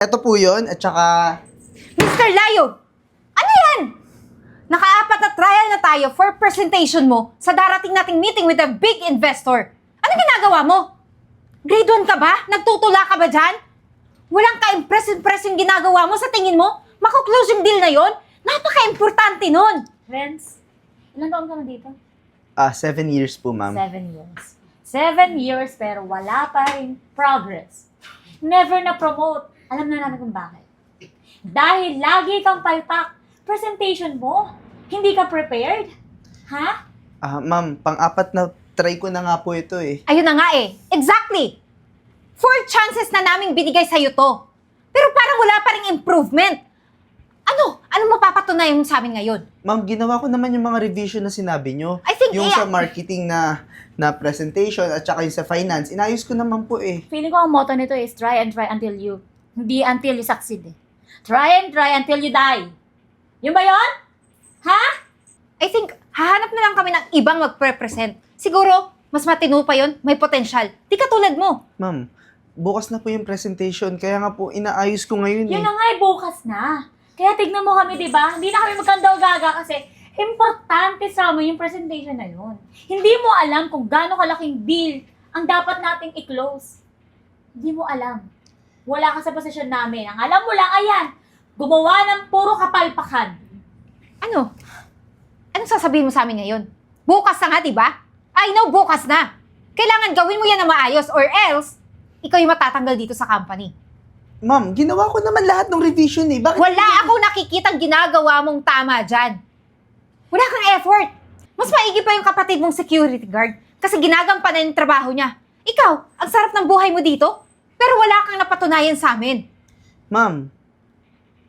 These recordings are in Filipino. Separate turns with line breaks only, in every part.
Ito po yun, at saka...
Mr. Layo! Ano yan? Nakaapat na trial na tayo for presentation mo sa darating nating meeting with a big investor. Ano ginagawa mo? Grade 1 ka ba? Nagtutula ka ba dyan? Walang ka-impress yung ginagawa mo sa tingin mo? Mako-close yung deal na yon? Napaka-importante nun!
Friends, ilang taon ka na dito?
7 years po, ma'am.
7 years. 7 years pero wala pa rin progress. Never na-promote. Alam na namin kung bakit. Dahil lagi kang palpak. Presentation mo, hindi ka prepared. Ha?
Ma'am, pang-apat na try ko na nga po ito eh.
Ayun na nga eh. Exactly! 4 chances na naming binigay sa'yo to. Pero parang wala pa ring improvement. Ano? Ano mapapatunayan mo sa amin ngayon?
Ma'am, ginawa ko naman yung mga revision na sinabi nyo.
I think,
Yung sa marketing na presentation at saka yung sa finance, inayos ko naman po eh.
Feeling ko ang motto nito is try and try until you, hindi until you succeed eh. Try and try until you die. Yun ba yun? Ha?
I think, hahanap na lang kami ng ibang magpre-present. Siguro, mas matino pa yun, may potential. Di katulad mo.
Ma'am, bukas na po yung presentation, kaya nga po inaayos ko ngayon eh.
Yun na nga eh, bukas na. Kaya tignan mo kami, di ba? Hindi na kami magkandaw-gaga kasi importante sa amin yung presentation na yun. Hindi mo alam kung gaano kalaking deal ang dapat nating i-close. Hindi mo alam. Wala ka sa posisyon namin. Ang alam mo lang, ayan, gumawa ng puro kapalpakan.
Ano? Anong sasabihin mo sa amin ngayon? Bukas na nga, di ba? I know, bukas na. Kailangan gawin mo yan na maayos or else, ikaw yung matatanggal dito sa company.
Ma'am, ginawa ko naman lahat ng revision eh. Bakit?
Wala akong nakikitang ginagawa mong tama dyan. Wala kang effort. Mas maigi pa yung kapatid mong security guard kasi ginagampanan yung trabaho niya. Ikaw, ang sarap ng buhay mo dito, pero wala kang napatunayan sa amin.
Ma'am,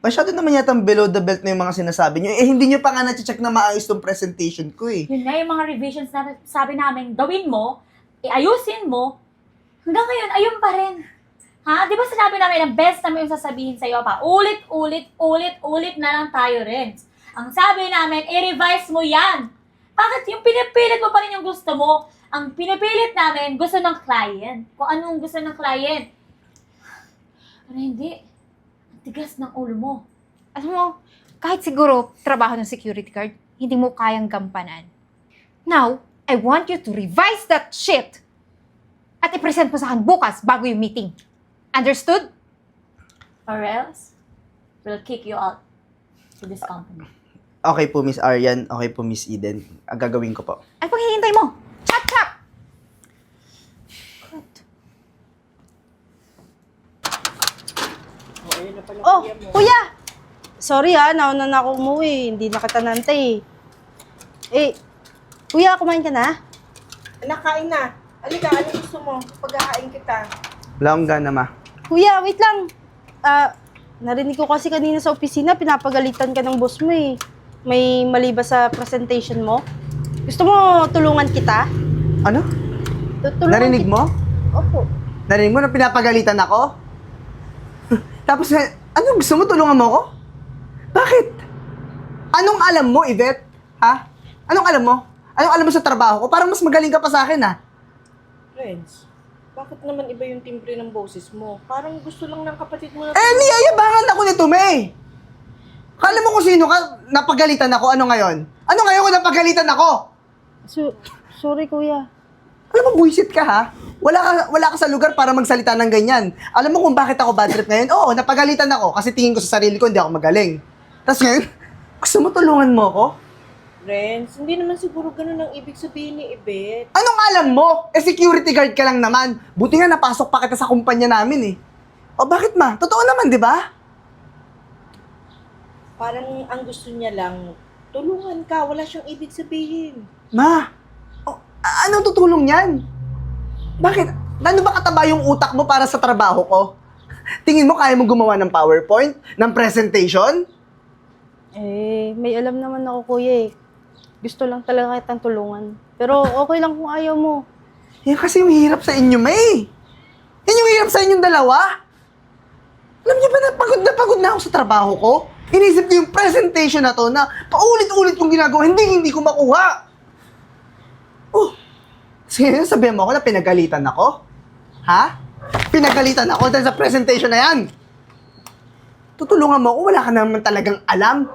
masyado naman yatang below the belt na yung mga sinasabi nyo. Eh, hindi nyo pa nga na-check na maayos tong presentation ko eh.
Yun nga yung mga revisions na sabi namin, gawin mo, ayusin mo, hanggang ngayon, ayun pa rin. Ha? Di ba sinabi namin ang best namin yung sasabihin sa'yo pa? Ulit na lang tayo rin. Ang sabi namin, i-revise mo yan. Bakit yung pinipilit mo pa rin yung gusto mo? Ang pinipilit namin, gusto ng client. Kung anong gusto ng client. Ano hindi? Ang tigas ng ulo mo.
Alam mo, kahit siguro trabaho ng security guard, hindi mo kayang gampanan. Now, I want you to revise that shit at i-present mo sa akin bukas bago yung meeting. Understood?
Or else, we'll kick you out to this company.
Okay po, Miss Aryan. Okay po, Miss Eden. Ang gagawin ko po.
Ano pang hinihintay mo? Chop, chop!
Oh, kuya! Sorry ha, nauna na ako umuwi. Hindi na kita nantay. Eh, kuya, kumain ka na?
Anak, kain na. Halika, ano gusto mo? Pagkakain kita.
Wala akong gana, ma.
Kuya, wait lang. Narinig ko kasi kanina sa opisina, pinapagalitan ka ng boss mo eh. May mali ba sa presentation mo? Gusto mo tulungan kita?
Ano?
Tulungan
Narinig mo?
Opo.
Narinig mo na pinapagalitan ako? Tapos, anong gusto mo? Tulungan mo ako? Bakit? Anong alam mo, Yvette? Ha? Anong alam mo? Anong alam mo sa trabaho ko? Parang mas magaling ka pa sa akin, ha?
Friends, bakit naman iba yung timbre ng boses mo? Parang gusto lang ng kapatid mo na...
Niyayabangan ako nito, May! Kala mo kung sino ka, napagalitan ako, ano ngayon? Ano ngayon kung napagalitan ako?
Sorry, kuya.
Alam mo, buisit ka, ha? Wala ka sa lugar para magsalita ng ganyan. Alam mo kung bakit ako bad trip ngayon? Oo, napagalitan ako kasi tingin ko sa sarili ko, hindi ako magaling. Tapos ngayon, gusto mo tulungan mo ako?
Friends, hindi naman siguro ganun ang ibig sabihin ni Ibet.
Anong alam mo? Eh, security guard ka lang naman. Buti nga napasok pa kita sa kumpanya namin, eh. O, bakit ma? Totoo naman, di ba?
Parang ang gusto niya lang, tulungan ka, wala siyang ibig sabihin.
Ma, anong tutulong yan? Bakit? Ano ba kataba yung utak mo para sa trabaho ko? Tingin mo kaya mo gumawa ng PowerPoint? Ng presentation?
Eh, may alam naman ako, kuya eh. Gusto lang talaga kitang tulungan. Pero okay lang kung ayaw mo.
Yan kasi yung hirap sa inyo, May. Yan yung hirap sa inyong dalawa. Alam niyo ba na pagod na ako sa trabaho ko? Inisip ko yung presentation na to na paulit-ulit kong ginagawa, hindi ko makuha. Oh, sige, sabihin mo ako na pinagalitan ako? Ha? Pinagalitan ako dahil sa presentation na yan? Tutulungan mo ako, wala ka naman talagang alam.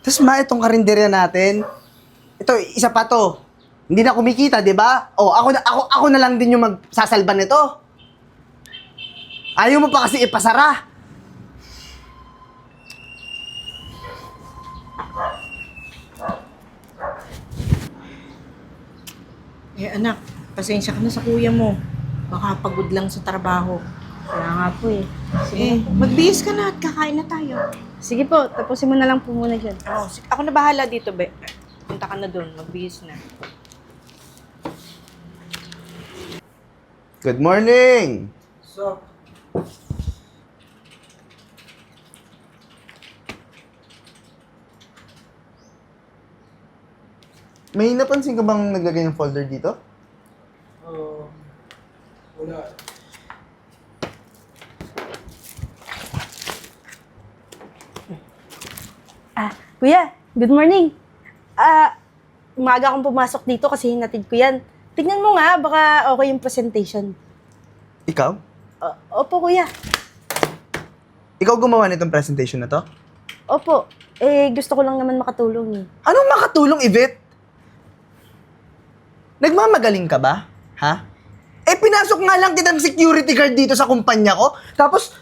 Tapos ma, itong karinderya natin, ito, isa pa to. Hindi na kumikita, di ba? O, ako na lang din yung magsasalban nito. Ayaw mo pa kasi ipasara.
Eh anak, pasensya ka na sa kuya mo. Baka pagod lang sa trabaho.
Kaya nga po eh.
Eh, magbihis ka na at kakain na tayo.
Sige po, tapusin mo na lang po muna dyan.
Ako na bahala dito, be. Punta ka na doon, magbihis na.
Good morning! May napansin ka bang naglagay ng folder dito?
Wala.
Kuya, good morning. Umaga akong pumasok dito kasi hinatid ko yan. Tignan mo nga, baka okay yung presentation.
Ikaw?
Opo, kuya.
Ikaw gumawa nitong presentation na to?
Opo. Gusto ko lang naman makatulong eh.
Anong makatulong, Yvette? Nagmamagaling ka ba? Ha? Pinasok nga lang kitang security guard dito sa kumpanya ko. Tapos,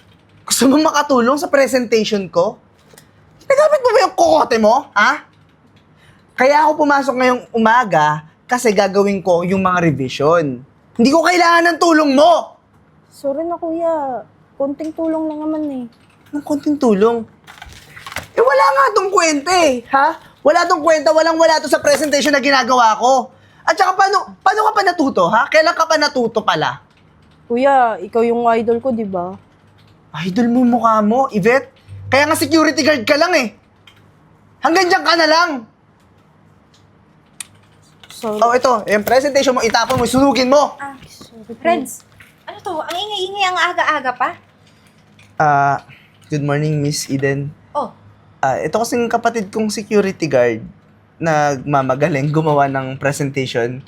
gusto mo makatulong sa presentation ko? Nagamit mo ba yung kokote mo? Ha? Kaya ako pumasok ngayong umaga kasi gagawin ko yung mga revision. Hindi ko kailangan ng tulong mo!
Sorry na, kuya. Konting tulong lang naman eh.
Anong konting tulong? Wala nga tong kwenta eh, ha? Wala tong kwenta, wala to sa presentation na ginagawa ko. At saka paano ka pa natuto, ha? Kailan ka pa natuto pala?
Kuya, ikaw yung idol ko, di ba?
Idol mo mukha mo, Yvette. Kaya nga security guard ka lang eh. Hanggang dyan ka na lang.
Sorry.
Oh, ito, yung presentation mo, itapon mo, sunugin mo.
Sorry,
Friends, ano to? Ang ingay-ingay ang aga-aga pa.
Good morning, Miss Eden.
Oh,
Ito kasing kapatid kong security guard nagmamagaling gumawa ng presentation.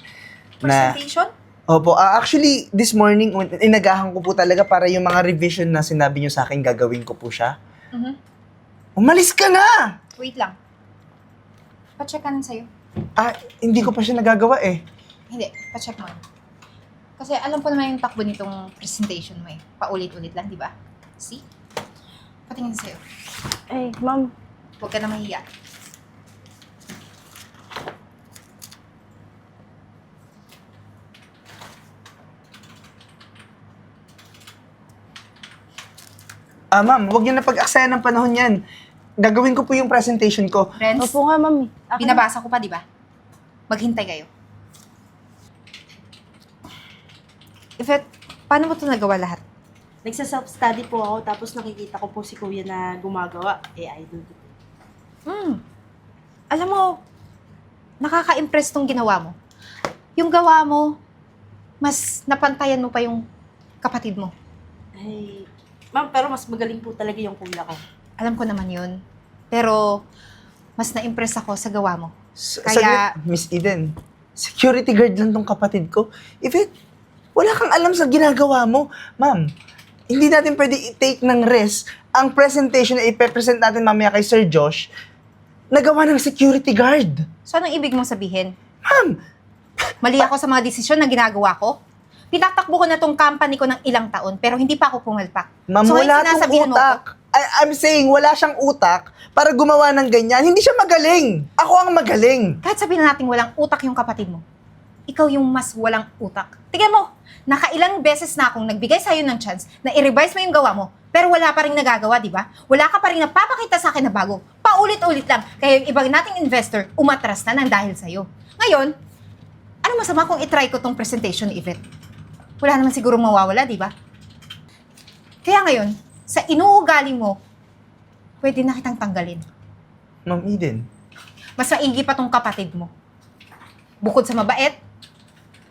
presentation?
Opo, actually, this morning, inagahan ko po talaga para yung mga revision na sinabi niyo sa akin, gagawin ko po siya.
Mhm.
Umalis ka na!
Wait lang. Pa-check ka nun sa'yo.
Hindi ko pa siya nagagawa eh.
Hindi, pa-check mo. Kasi alam ko naman yung takbo nitong presentation mo eh. Paulit-ulit lang, di ba? See? Patingin sa'yo.
Ma'am.
Huwag ka na mahiya.
Ma'am, huwag niyo na pag-aksaya ng panahon yan. Gagawin ko po yung presentation ko.
Friends,
Opo nga, ma'am. Akin na.
binabasa ko pa, di ba? Maghintay kayo. Yvette, paano mo ito nagawa lahat?
Nagsa-self-study po ako, tapos nakikita ko po si kuya na gumagawa. Idol ko.
Alam mo, nakaka-impress tong ginawa mo. Yung gawa mo, mas napantayan mo pa yung kapatid mo.
Ma'am, pero mas magaling po talaga yung kuya ko.
Alam ko naman yun. Pero, mas na-impress ako sa gawa mo.
Kaya... Miss Eden, security guard lang tong kapatid ko. Yvette, wala kang alam sa ginagawa mo. Ma'am, hindi natin pwede i-take ng risk ang presentation na ipe-present natin mamaya kay Sir Josh nagawa ng security guard.
So, anong ibig mong sabihin?
Ma'am,
Mali ako sa mga desisyon na ginagawa ko? Pinatakbo ko na tong company ko ng ilang taon, pero hindi pa ako pumalpak.
ma'am,
So,
wala
ngayon
tong
sinasabihan mo
utak. I'm saying, wala siyang utak para gumawa ng ganyan. Hindi siya magaling. Ako ang magaling.
Kahit sabihin na natin walang utak yung kapatid mo, ikaw yung mas walang utak. Tingnan mo, nakailang beses na akong nagbigay sa'yo ng chance na i-revise mo yung gawa mo, pero wala pa rin nagagawa, di ba? Wala ka pa rin napapakita sa akin na bago. Paulit-ulit lang. Kaya yung ibang nating investor, umatras na ng dahil sa'yo. Ngayon, ano masama kung itry ko tong presentation ni Yvette? Wala naman siguro mawawala, di ba? Kaya ngayon, sa inuugali mo, pwede na kitang tanggalin.
Ma'am Eden,
Mas maigi pa tong kapatid mo. Bukod sa mabait,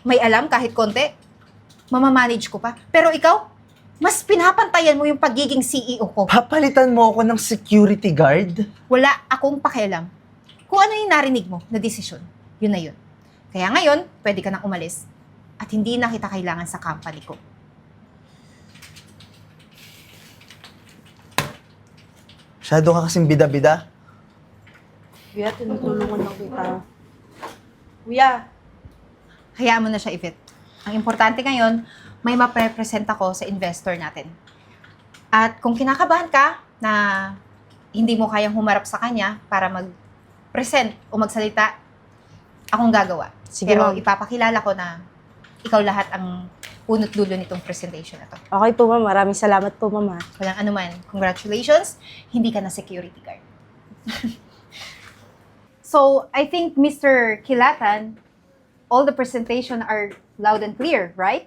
may alam kahit konti, mamamanage ko pa. Pero ikaw, mas pinapantayan mo yung pagiging CEO ko.
papalitan mo ako ng security guard?
Wala akong pakialam. Kung ano yung narinig mo na desisyon, yun na yun. Kaya ngayon, pwede ka nang umalis. At hindi na kita kailangan sa company ko.
Masyado ka kasing bida-bida.
Kuya, tinutulungan lang kita. Kuya,
Hayaan mo na siya, Yvette. Ang importante ngayon, may maprepresent ako sa investor natin. At kung kinakabahan ka na hindi mo kayang humarap sa kanya para mag-present o magsalita, akong gagawa.
Sige,
Pero
ma'am.
ipapakilala ko na ikaw lahat ang punot dulo nitong presentation na to.
okay po ma'am. Maraming salamat po ma'am.
Walang anuman. Congratulations, hindi ka na security guard. So, I think Mr. Kilatan, all the presentation are loud and clear, right?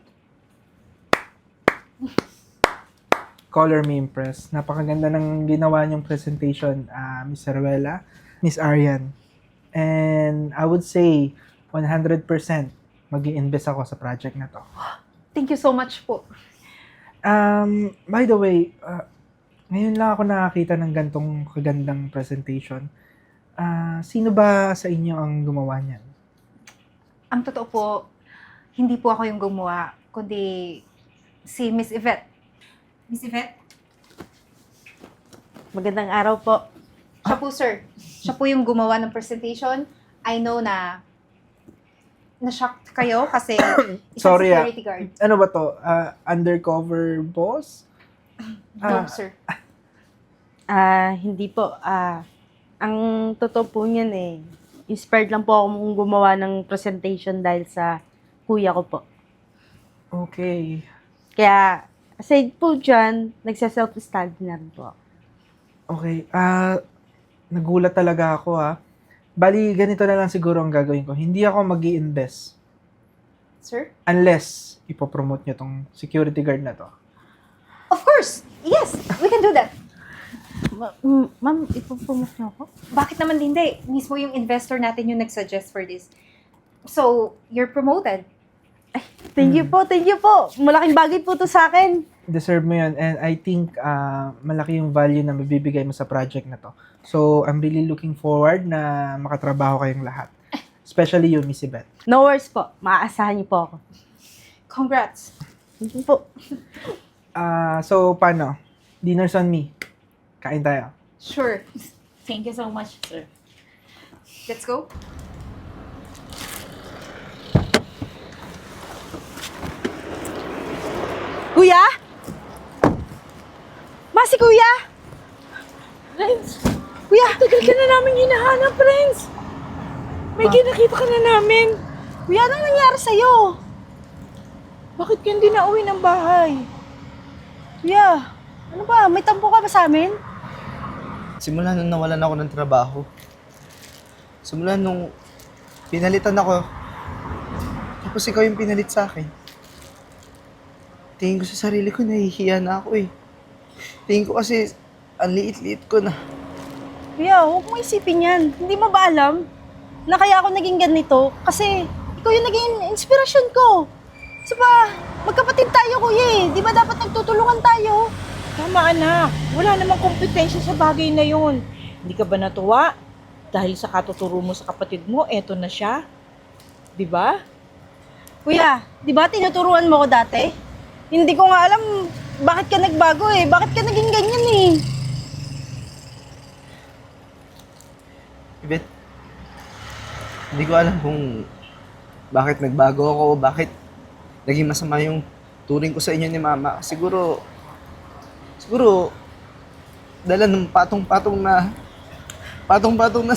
Color me impressed. Napakaganda ng ginawa niyong presentation, Miss Ruela, Miss Arian. And I would say 100% mag-i-invest ako sa project na to.
Thank you so much po.
By the way, ngayon lang ako nakakita ng gantong kagandang presentation. Sino ba sa inyo ang gumawa niyan?
Ang totoo po, hindi po ako yung gumawa, kundi si Miss Yvette. Miss Yvette?
Magandang araw po.
Siya po, sir. Siya po yung gumawa ng presentation. I know na na-shocked kayo kasi isang
Sorry,
security guard.
Ano ba to? Undercover boss?
No, sir.
Hindi po. Ang totoo po niyan inspired lang po ako mong gumawa ng presentation dahil sa kuya ko po.
Okay.
Kaya, aside po dyan, nagsa-self-study na rin po.
Okay. Nagulat talaga ako Bali, ganito na lang siguro ang gagawin ko. Hindi ako mag-i-invest
Sir?
unless ipopromote nyo tong security guard na to.
Of course! Yes! We can do that.
Ma'am, ipopromote niyo ako?
Bakit naman hindi? Mismo yung investor natin yung nag-suggest for this. So, you're promoted.
Thank you po, thank you po. Malaking bagay po to sa akin.
Deserve mo yun. And I think malaki yung value na mabibigay mo sa project na to. So, I'm really looking forward na makatrabaho kayong lahat. Especially you, Miss Yvette.
No worries po. Maaasahan niyo po ako.
Congrats.
Thank you po.
So, paano? Dinner's on me. Kain tayo.
Sure.
Thank you so much, sir.
Let's go.
Kuya? Masi, kuya?
Friends,
Kuya?
tagal ka na namin hinahanap, friends. May kinakita ka na namin.
Kuya, anong nangyari sa'yo?
Bakit ka hindi na uwi ng bahay?
Kuya, ano ba? May tampo ka ba sa amin?
Simula nung nawalan ako ng trabaho. Simula nung pinalitan ako. Tapos ikaw yung pinalit sa akin. Tingin ko sa sarili ko, nahihiya na ako eh. Tingin ko kasi, ang liit-liit ko na.
Kuya, huwag mo isipin yan. Hindi mo ba alam na kaya ako naging ganito? Kasi ikaw yung naging inspirasyon ko. Kasi ba, magkapatid tayo, kuya eh. Di ba dapat nagtutulungan tayo?
Tama, anak. Wala namang kompetensya sa bagay na yun. Hindi ka ba natuwa? Dahil sa katuturo mo sa kapatid mo, eto na siya. Di ba?
Kuya, di ba tinuturuan mo ko dati? Hindi ko nga alam bakit ka nagbago eh. Bakit ka naging ganyan eh?
Ibet, hindi ko alam kung bakit nagbago ako, bakit naging masama yung turing ko sa inyo ni Mama. Siguro, dala ng patong-patong na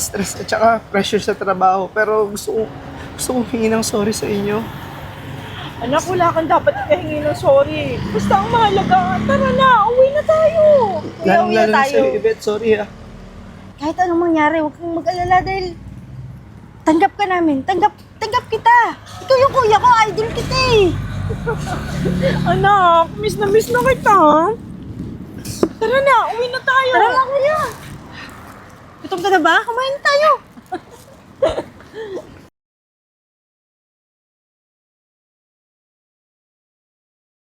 stress at saka pressure sa trabaho. Pero gusto ko hingi ng sorry sa inyo.
Anak, wala kang dapat ikahingi ng sorry. Basta ang mahalaga, tara na, uwi na tayo.
Kuya, uwi na
Lalo-lalo na
tayo.
sa'yo, Ibet, sorry
Kahit anong mangyari, huwag kang mag-alala dahil tanggap ka namin. Tanggap kita. Ikaw yung kuya ko, idol kita eh.
Anak, miss na kita. Tara na, uwi na tayo.
Tara nga kuya. Gutom ka na ba? Kumain tayo.